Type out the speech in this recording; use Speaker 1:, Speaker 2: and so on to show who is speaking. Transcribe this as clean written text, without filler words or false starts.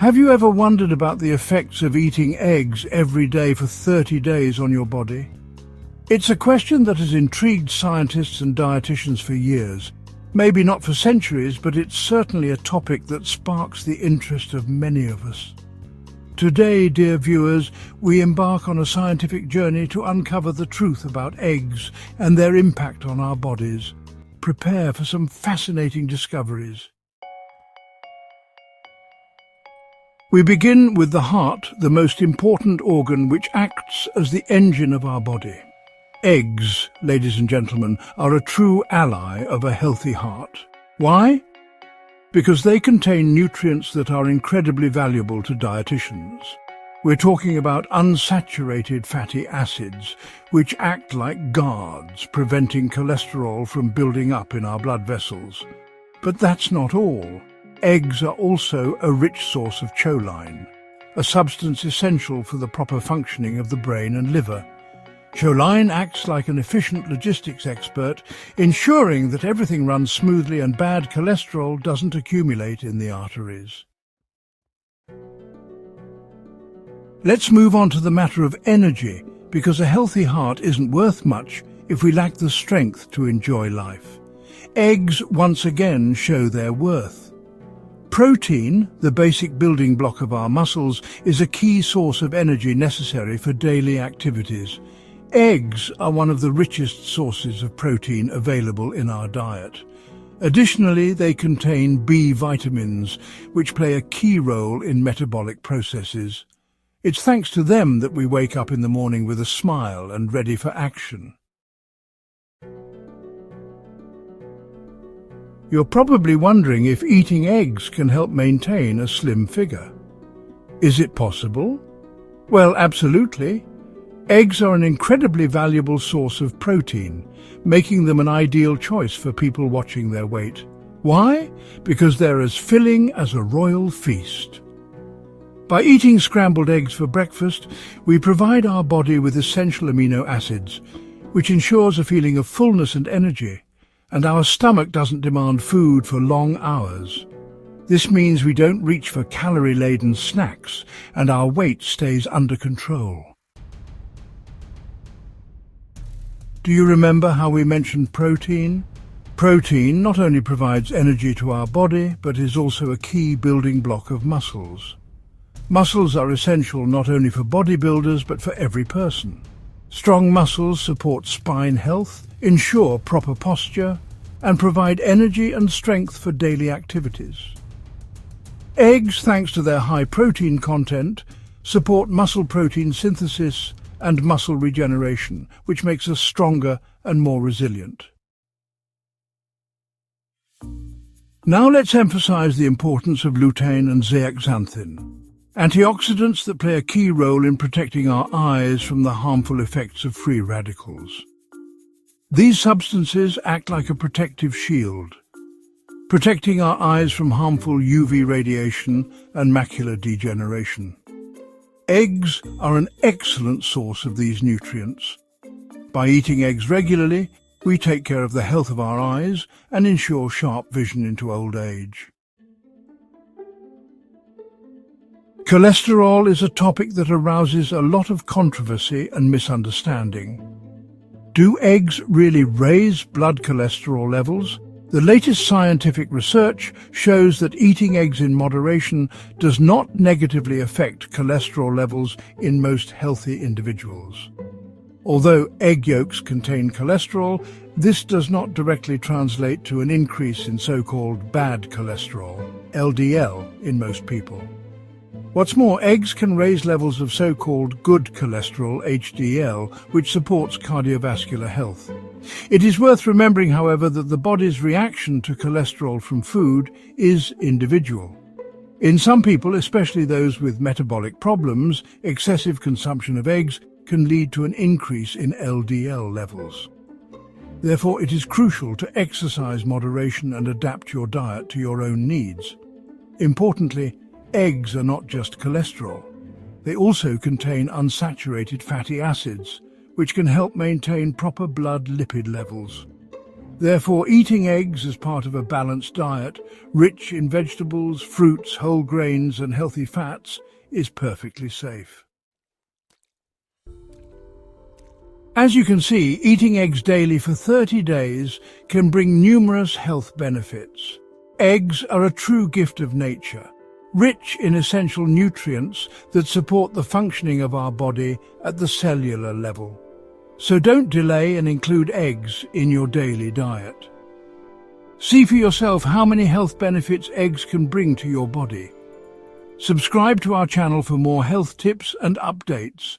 Speaker 1: Have you ever wondered about the effects of eating eggs every day for 30 days on your body? It's a question that has intrigued scientists and dietitians for years. Maybe not for centuries, but it's certainly a topic that sparks the interest of many of us. Today, dear viewers, we embark on a scientific journey to uncover the truth about eggs and their impact on our bodies. Prepare for some fascinating discoveries. We begin with the heart, the most important organ which acts as the engine of our body. Eggs, ladies and gentlemen, are a true ally of a healthy heart. Why? Because they contain nutrients that are incredibly valuable to dietitians. We're talking about unsaturated fatty acids, which act like guards, preventing cholesterol from building up in our blood vessels. But that's not all. Eggs are also a rich source of choline, a substance essential for the proper functioning of the brain and liver. Choline acts like an efficient logistics expert, ensuring that everything runs smoothly and bad cholesterol doesn't accumulate in the arteries. Let's move on to the matter of energy, because a healthy heart isn't worth much if we lack the strength to enjoy life. Eggs once again show their worth. Protein, the basic building block of our muscles, is a key source of energy necessary for daily activities. Eggs are one of the richest sources of protein available in our diet. Additionally, they contain B vitamins, which play a key role in metabolic processes. It's thanks to them that we wake up in the morning with a smile and ready for action. You're probably wondering if eating eggs can help maintain a slim figure. Is it possible? Well, absolutely. Eggs are an incredibly valuable source of protein, making them an ideal choice for people watching their weight. Why? Because they're as filling as a royal feast. By eating scrambled eggs for breakfast, we provide our body with essential amino acids, which ensures a feeling of fullness and energy, and our stomach doesn't demand food for long hours. This means we don't reach for calorie-laden snacks, and our weight stays under control. Do you remember how we mentioned protein? Protein not only provides energy to our body, but is also a key building block of muscles. Muscles are essential not only for bodybuilders, but for every person. Strong muscles support spine health, ensure proper posture, and provide energy and strength for daily activities. Eggs, thanks to their high protein content, support muscle protein synthesis and muscle regeneration, which makes us stronger and more resilient. Now let's emphasize the importance of lutein and zeaxanthin, antioxidants that play a key role in protecting our eyes from the harmful effects of free radicals. These substances act like a protective shield, protecting our eyes from harmful UV radiation and macular degeneration. Eggs are an excellent source of these nutrients. By eating eggs regularly, we take care of the health of our eyes and ensure sharp vision into old age. Cholesterol is a topic that arouses a lot of controversy and misunderstanding. Do eggs really raise blood cholesterol levels? The latest scientific research shows that eating eggs in moderation does not negatively affect cholesterol levels in most healthy individuals. Although egg yolks contain cholesterol, this does not directly translate to an increase in so-called bad cholesterol, LDL, in most people. What's more, eggs can raise levels of so-called good cholesterol, HDL, which supports cardiovascular health. It is worth remembering, however, that the body's reaction to cholesterol from food is individual. In some people, especially those with metabolic problems, excessive consumption of eggs can lead to an increase in LDL levels. Therefore, it is crucial to exercise moderation and adapt your diet to your own needs. Importantly, eggs are not just cholesterol. They also contain unsaturated fatty acids, which can help maintain proper blood lipid levels. Therefore, eating eggs as part of a balanced diet, rich in vegetables, fruits, whole grains and healthy fats, is perfectly safe. As you can see, eating eggs daily for 30 days can bring numerous health benefits. Eggs are a true gift of nature, rich in essential nutrients that support the functioning of our body at the cellular level. So don't delay and include eggs in your daily diet. See for yourself how many health benefits eggs can bring to your body. Subscribe to our channel for more health tips and updates.